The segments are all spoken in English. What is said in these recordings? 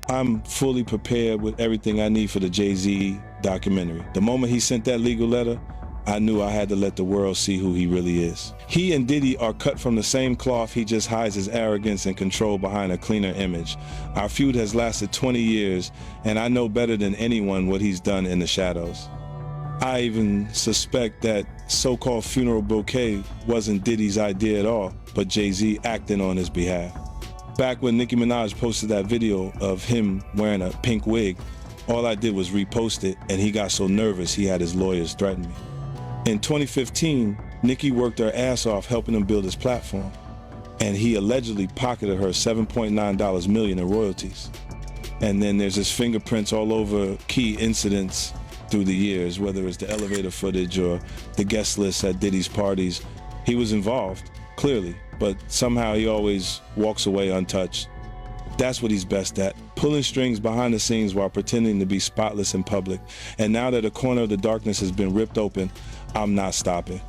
I'm fully prepared with everything I need for the Jay-Z documentary. The moment he sent that legal letter, I knew I had to let the world see who he really is. He and Diddy are cut from the same cloth. He just hides his arrogance and control behind a cleaner image. Our feud has lasted 20 years, and I know better than anyone what he's done in the shadows. I even suspect that so-called funeral bouquet wasn't Diddy's idea at all, but Jay-Z acting on his behalf. Back when Nicki Minaj posted that video of him wearing a pink wig, all I did was repost it, and he got so nervous he had his lawyers threaten me. In 2015, Nicki worked her ass off helping him build his platform, and he allegedly pocketed her $7.9 million in royalties. And then there's his fingerprints all over key incidents through the years, whether it's the elevator footage or the guest list at Diddy's parties. He was involved, clearly, but somehow he always walks away untouched. That's what he's best at, pulling strings behind the scenes while pretending to be spotless in public. And now that a corner of the darkness has been ripped open, I'm not stopping.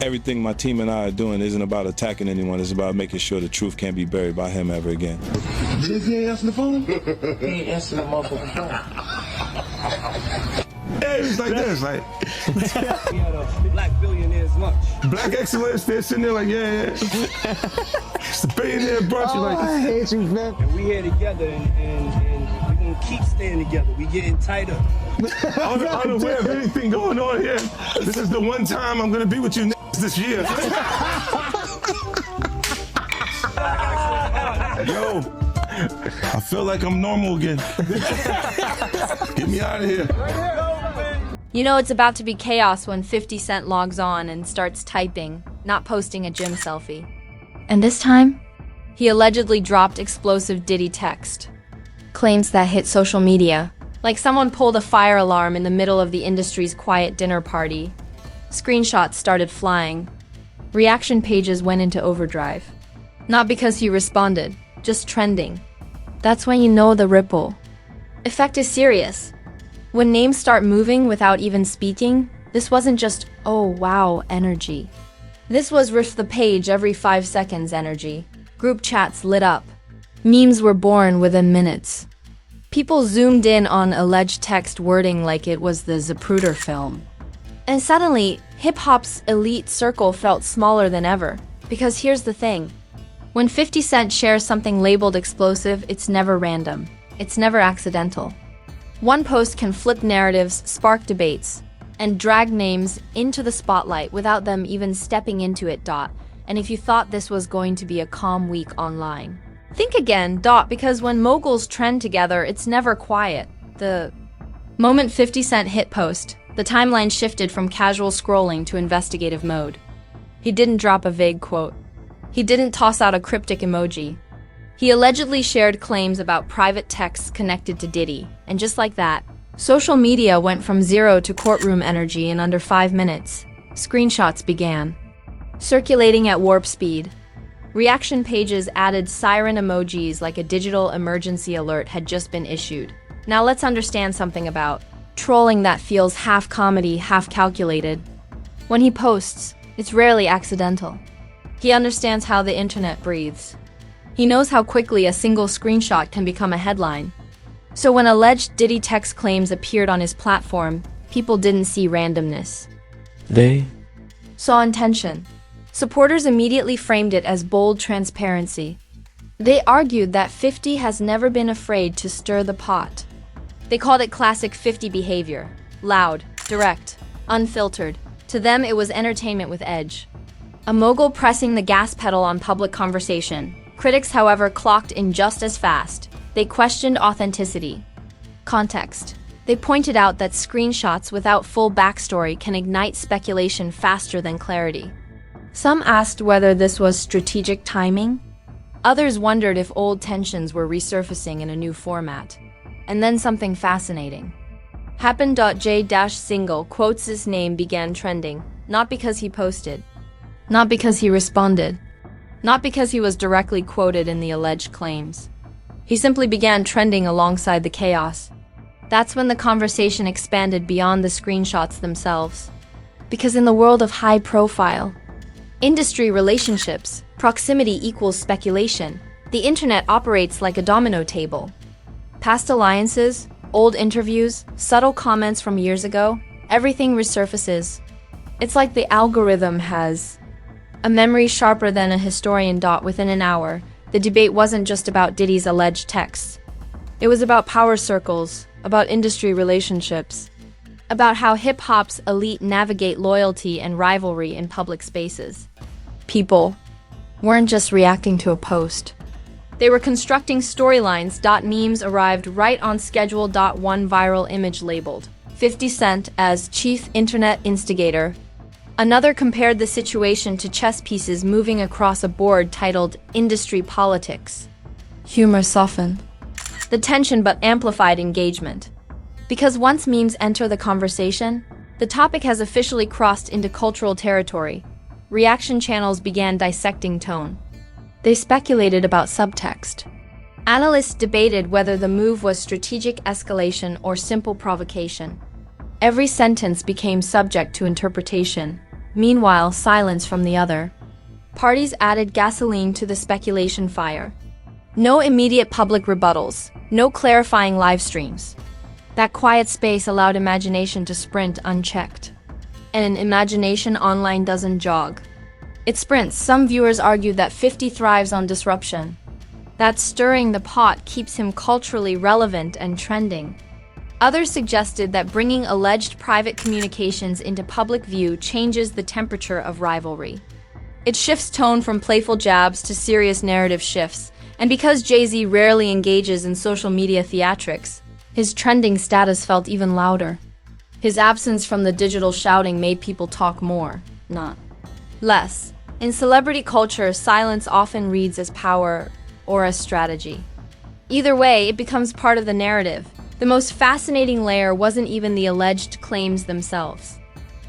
Everything my team and I are doing isn't about attacking anyone, it's about making sure the truth can't be buried by him ever again. He ain't answering the phone? He ain't answering the motherfucking phone. Yeah, it's like this, like. We had a black billionaire's lunch. Black excellence, they're sitting there like, yeah. It's the billionaire brunch, you're like. I hate you, man. And we here together, and we gonna keep staying together. We getting tighter. Unaware of anything going on here. This is the one time I'm gonna be with you this year. Yo, I feel like I'm normal again. Get me out of here. You know it's about to be chaos when 50 Cent logs on and starts typing, not posting a gym selfie. And this time, he allegedly dropped explosive Diddy text. Claims that hit social media, like someone pulled a fire alarm in the middle of the industry's quiet dinner party. Screenshots started flying. Reaction pages went into overdrive. Not because he responded, just trending. That's when you know the ripple effect is serious. When names start moving without even speaking, this wasn't just, oh wow, energy. This was riff the page every 5 seconds energy. Group chats lit up. Memes were born within minutes. People zoomed in on alleged text wording like it was the Zapruder film. And suddenly, hip-hop's elite circle felt smaller than ever. Because here's the thing. When 50 Cent shares something labeled explosive, it's never random. It's never accidental. One post can flip narratives, spark debates, and drag names into the spotlight without them even stepping into it. And if you thought this was going to be a calm week online, think again. Because when moguls trend together, it's never quiet. The moment 50 Cent hit post, the timeline shifted from casual scrolling to investigative mode. He didn't drop a vague quote. He didn't toss out a cryptic emoji. He allegedly shared claims about private texts connected to Diddy, and just like that, social media went from zero to courtroom energy in under 5 minutes. Screenshots began, circulating at warp speed. Reaction pages added siren emojis like a digital emergency alert had just been issued. Now let's understand something about trolling that feels half comedy, half calculated. When he posts, it's rarely accidental. He understands how the internet breathes. He knows how quickly a single screenshot can become a headline. So when alleged Diddy text claims appeared on his platform, people didn't see randomness. They saw intention. Supporters immediately framed it as bold transparency. They argued that 50 has never been afraid to stir the pot. They called it classic 50 behavior. Loud, direct, unfiltered. To them, it was entertainment with edge. A mogul pressing the gas pedal on public conversation. Critics, however, clocked in just as fast. They questioned authenticity. Context. They pointed out that screenshots without full backstory can ignite speculation faster than clarity. Some asked whether this was strategic timing. Others wondered if old tensions were resurfacing in a new format. And then something fascinating. Happen.j-single quotes his name began trending, not because he posted, not because he responded, not because he was directly quoted in the alleged claims. He simply began trending alongside the chaos. That's when the conversation expanded beyond the screenshots themselves. Because in the world of high-profile industry relationships, proximity equals speculation. The internet operates like a domino table. Past alliances, old interviews, subtle comments from years ago, everything resurfaces. It's like the algorithm has a memory sharper than a historian. Within an hour, the debate wasn't just about Diddy's alleged texts. It was about power circles, about industry relationships, about how hip-hop's elite navigate loyalty and rivalry in public spaces. People weren't just reacting to a post. They were constructing storylines. Memes arrived right on schedule. One viral image labeled 50 Cent as chief internet instigator. Another compared the situation to chess pieces moving across a board titled Industry Politics. Humor softened the tension but amplified engagement. Because once memes enter the conversation, the topic has officially crossed into cultural territory. Reaction channels began dissecting tone. They speculated about subtext. Analysts debated whether the move was strategic escalation or simple provocation. Every sentence became subject to interpretation. Meanwhile, silence from the other. Parties added gasoline to the speculation fire. No immediate public rebuttals, no clarifying live streams. That quiet space allowed imagination to sprint unchecked. And imagination online doesn't jog. It sprints. Some viewers argued that 50 thrives on disruption. That stirring the pot keeps him culturally relevant and trending. Others suggested that bringing alleged private communications into public view changes the temperature of rivalry. It shifts tone from playful jabs to serious narrative shifts, and because Jay-Z rarely engages in social media theatrics, his trending status felt even louder. His absence from the digital shouting made people talk more, not less. In celebrity culture, silence often reads as power or as strategy. Either way, it becomes part of the narrative. The most fascinating layer wasn't even the alleged claims themselves.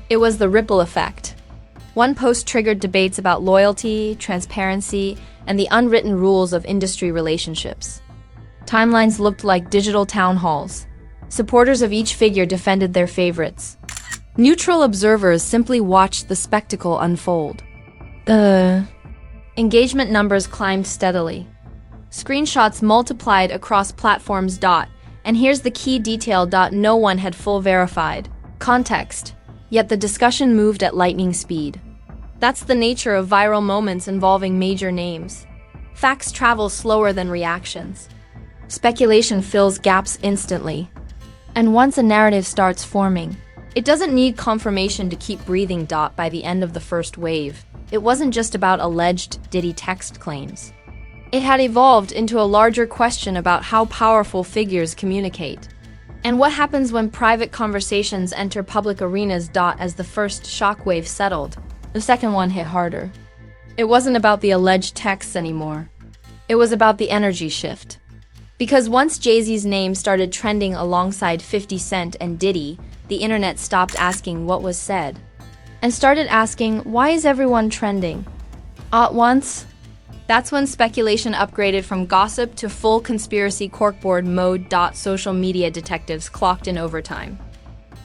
It was the ripple effect. One post triggered debates about loyalty, transparency, and the unwritten rules of industry relationships. Timelines looked like digital town halls. Supporters of each figure defended their favorites. Neutral observers simply watched the spectacle unfold. The engagement numbers climbed steadily. Screenshots multiplied across platforms. And here's the key detail. No one had full verified context, yet the discussion moved at lightning speed. That's the nature of viral moments involving major names. Facts travel slower than reactions. Speculation fills gaps instantly. And once a narrative starts forming, it doesn't need confirmation to keep breathing. By the end of the first wave, it wasn't just about alleged Diddy text claims. It had evolved into a larger question about how powerful figures communicate. And what happens when private conversations enter public arenas. As the first shockwave settled, the second one hit harder. It wasn't about the alleged texts anymore. It was about the energy shift. Because once Jay-Z's name started trending alongside 50 Cent and Diddy, the internet stopped asking what was said and started asking, why is everyone trending? At once, that's when speculation upgraded from gossip to full conspiracy corkboard mode. Social media detectives clocked in overtime.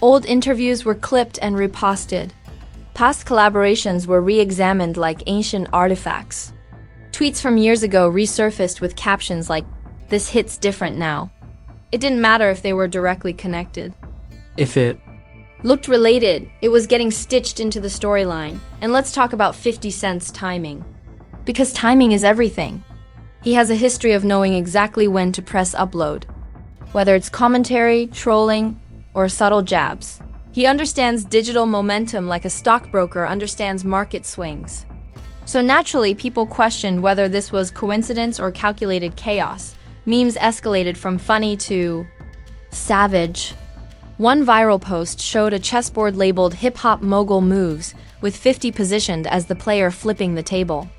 Old interviews were clipped and reposted. Past collaborations were re-examined like ancient artifacts. Tweets from years ago resurfaced with captions like, "This hits different now." It didn't matter if they were directly connected. If it Looked related, it was getting stitched into the storyline. And let's talk about 50 Cent's timing. Because timing is everything. He has a history of knowing exactly when to press upload. Whether it's commentary, trolling, or subtle jabs. He understands digital momentum like a stockbroker understands market swings. So naturally, people questioned whether this was coincidence or calculated chaos. Memes escalated from funny to savage. One viral post showed a chessboard labeled hip-hop mogul moves, with 50 positioned as the player flipping the table.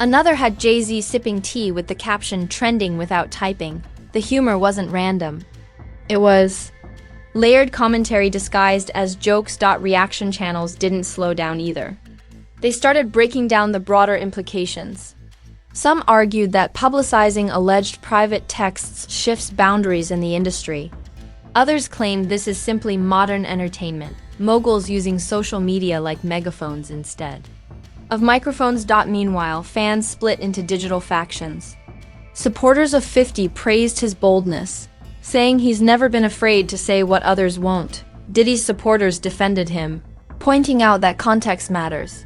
Another had Jay-Z sipping tea with the caption trending without typing. The humor wasn't random. It was layered commentary disguised as jokes. Reaction channels didn't slow down either. They started breaking down the broader implications. Some argued that publicizing alleged private texts shifts boundaries in the industry. Others claimed this is simply modern entertainment, moguls using social media like megaphones instead of microphones. Meanwhile, fans split into digital factions. Supporters of 50 praised his boldness. saying he's never been afraid to say what others won't. Diddy's supporters defended him, pointing out that context matters.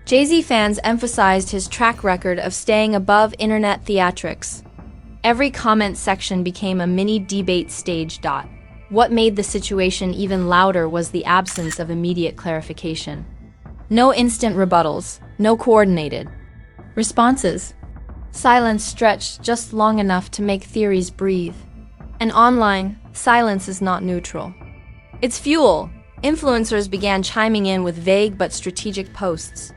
Jay-Z fans emphasized his track record of staying above internet theatrics. Every comment section became a mini debate stage. What made the situation even louder was the absence of immediate clarification. No instant rebuttals, no coordinated responses. Silence stretched just long enough to make theories breathe. And online, silence is not neutral. It's fuel. Influencers began chiming in with vague but strategic posts.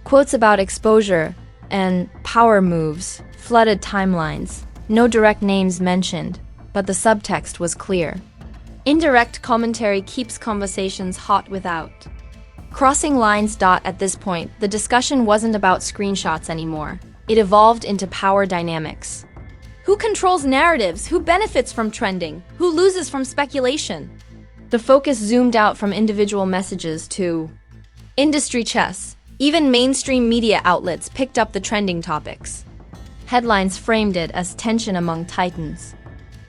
Quotes about exposure and power moves flooded timelines. No direct names mentioned, but the subtext was clear. Indirect commentary keeps conversations hot without crossing lines. At this point, the discussion wasn't about screenshots anymore. It evolved into power dynamics. Who controls narratives? Who benefits from trending? Who loses from speculation? The focus zoomed out from individual messages to industry chess. Even mainstream media outlets picked up the trending topics. Headlines framed it as tension among titans.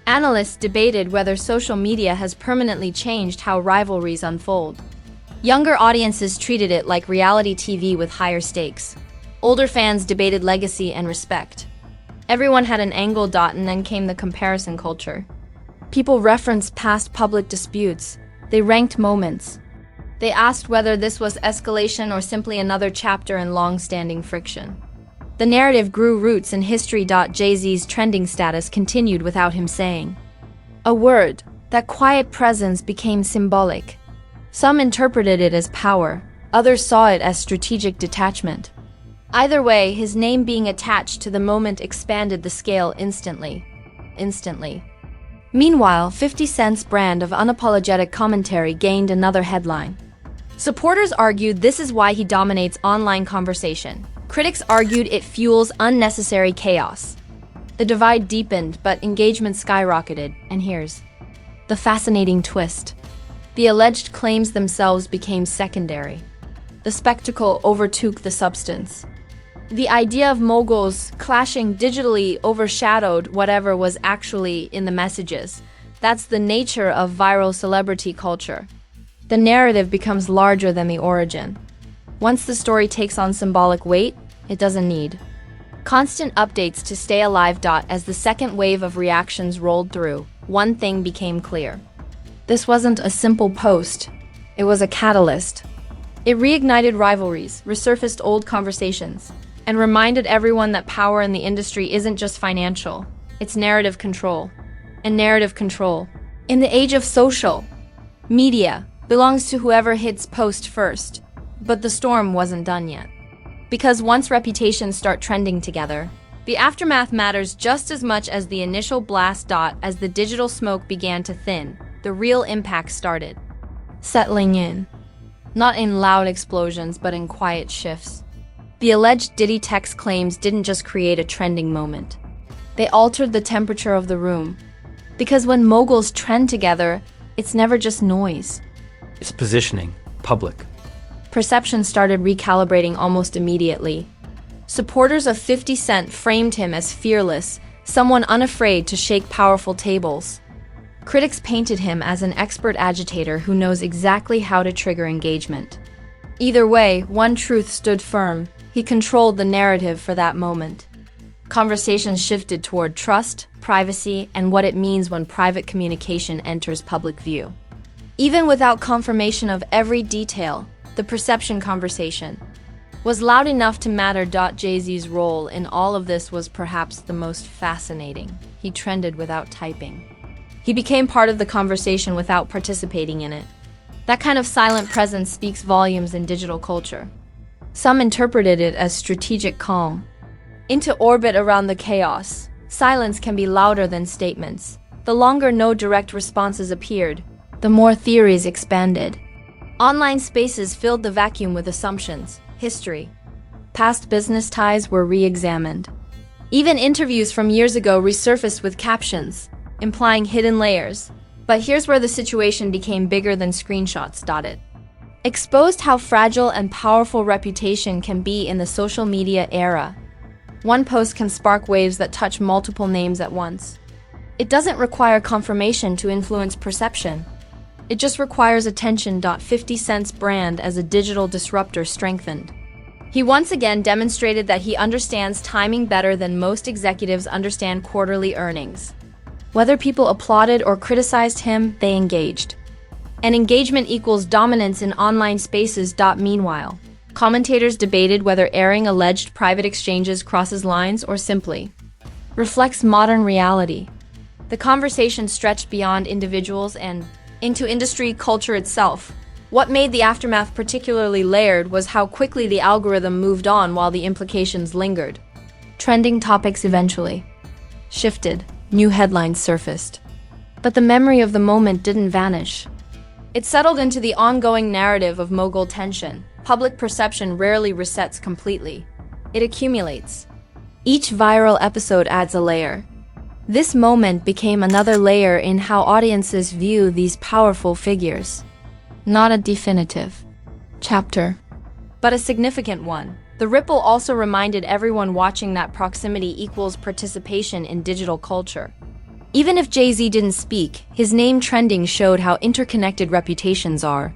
Analysts debated whether social media has permanently changed how rivalries unfold. Younger audiences treated it like reality TV with higher stakes. Older fans debated legacy and respect. Everyone had an angle. And then came the comparison culture. People referenced past public disputes. They ranked moments. They asked whether this was escalation or simply another chapter in long-standing friction. The narrative grew roots in history. Jay-Z's trending status continued without him saying a word. That quiet presence became symbolic. Some interpreted it as power, others saw it as strategic detachment. Either way, his name being attached to the moment expanded the scale instantly. Meanwhile, 50 Cent's brand of unapologetic commentary gained another headline. Supporters argued this is why he dominates online conversation. Critics argued it fuels unnecessary chaos. The divide deepened, but engagement skyrocketed, and here's the fascinating twist. The alleged claims themselves became secondary. The spectacle overtook the substance. The idea of moguls clashing digitally overshadowed whatever was actually in the messages. That's the nature of viral celebrity culture. The narrative becomes larger than the origin. Once the story takes on symbolic weight, it doesn't need constant updates to stay alive. As the second wave of reactions rolled through, one thing became clear. This wasn't a simple post. It was a catalyst. It reignited rivalries, resurfaced old conversations, and reminded everyone that power in the industry isn't just financial. It's narrative control. And narrative control, in the age of social media, belongs to whoever hits post first. But the storm wasn't done yet. Because once reputations start trending together, the aftermath matters just as much as the initial blast. As the digital smoke began to thin, the real impact started settling in. Not in loud explosions, but in quiet shifts. The alleged Diddy text claims didn't just create a trending moment. They altered the temperature of the room. Because when moguls trend together, it's never just noise. It's positioning, public. Perception started recalibrating almost immediately. Supporters of 50 Cent framed him as fearless, someone unafraid to shake powerful tables. Critics painted him as an expert agitator who knows exactly how to trigger engagement. Either way, one truth stood firm: he controlled the narrative for that moment. Conversations shifted toward trust, privacy, and what it means when private communication enters public view. Even without confirmation of every detail, the perception conversation was loud enough to matter. Jay-Z's role in all of this was perhaps the most fascinating. He trended without typing. He became part of the conversation without participating in it. That kind of silent presence speaks volumes in digital culture. Some interpreted it as strategic calm. Into orbit around the chaos, silence can be louder than statements. The longer no direct responses appeared, the more theories expanded. Online spaces filled the vacuum with assumptions, history. Past business ties were re-examined. Even interviews from years ago resurfaced with captions, implying hidden layers. But here's where the situation became bigger than screenshots. It exposed how fragile and powerful reputation can be in the social media era. One post can spark waves that touch multiple names at once. It doesn't require confirmation to influence perception. It just requires attention. 50 Cent's brand as a digital disruptor strengthened. He once again demonstrated that he understands timing better than most executives understand quarterly earnings. Whether people applauded or criticized him, they engaged. And engagement equals dominance in online spaces. Meanwhile, commentators debated whether airing alleged private exchanges crosses lines or simply reflects modern reality. The conversation stretched beyond individuals and into industry culture itself. What made the aftermath particularly layered was how quickly the algorithm moved on while the implications lingered. Trending topics eventually shifted, new headlines surfaced. But the memory of the moment didn't vanish. It settled into the ongoing narrative of mogul tension. Public perception rarely resets completely. It accumulates. Each viral episode adds a layer. This moment became another layer in how audiences view these powerful figures. Not a definitive chapter, but a significant one. The ripple also reminded everyone watching that proximity equals participation in digital culture. Even if Jay-Z didn't speak, his name trending showed how interconnected reputations are.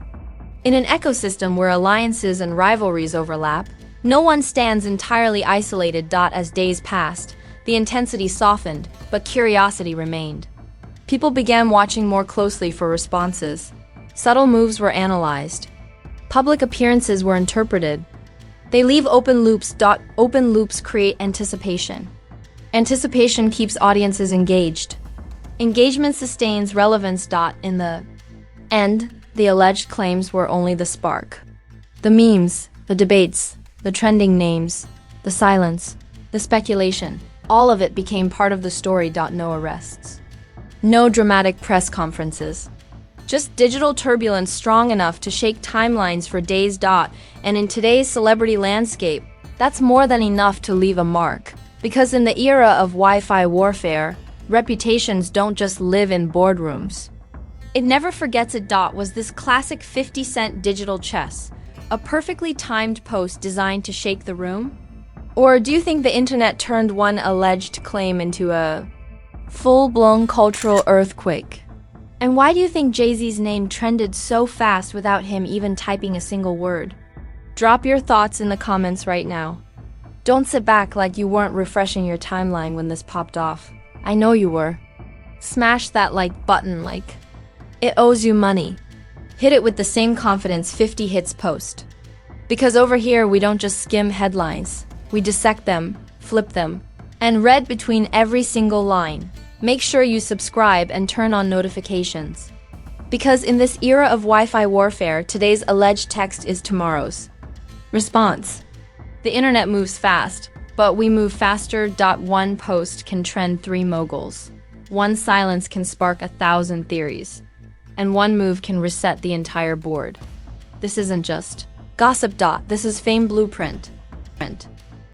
In an ecosystem where alliances and rivalries overlap, no one stands entirely isolated. As days passed, the intensity softened, but curiosity remained. People began watching more closely for responses. Subtle moves were analyzed. Public appearances were interpreted. They leave open loops. Open loops create anticipation. Anticipation keeps audiences engaged. Engagement sustains relevance. In the end, the alleged claims were only the spark. The memes, the debates, the trending names, the silence, the speculation, all of it became part of the story. No arrests. No dramatic press conferences. Just digital turbulence strong enough to shake timelines for days. And in today's celebrity landscape, that's more than enough to leave a mark. Because in the era of Wi-Fi warfare, reputations don't just live in boardrooms. It never forgets it. Was this classic 50 Cent digital chess, a perfectly timed post designed to shake the room? Or do you think the internet turned one alleged claim into a full-blown cultural earthquake? And why do you think Jay-Z's name trended so fast without him even typing a single word? Drop your thoughts in the comments right now. Don't sit back like you weren't refreshing your timeline when this popped off. I know you were. Smash that like button like it owes you money. Hit it with the same confidence 50 hits post. Because over here we don't just skim headlines. We dissect them, flip them, and read between every single line. Make sure you subscribe and turn on notifications. Because in this era of Wi-Fi warfare, today's alleged text is tomorrow's response. The internet moves fast, but we move faster. One post can trend 3 moguls. One silence can spark 1,000 theories. And one move can reset the entire board. This isn't just gossip. This is fame blueprint.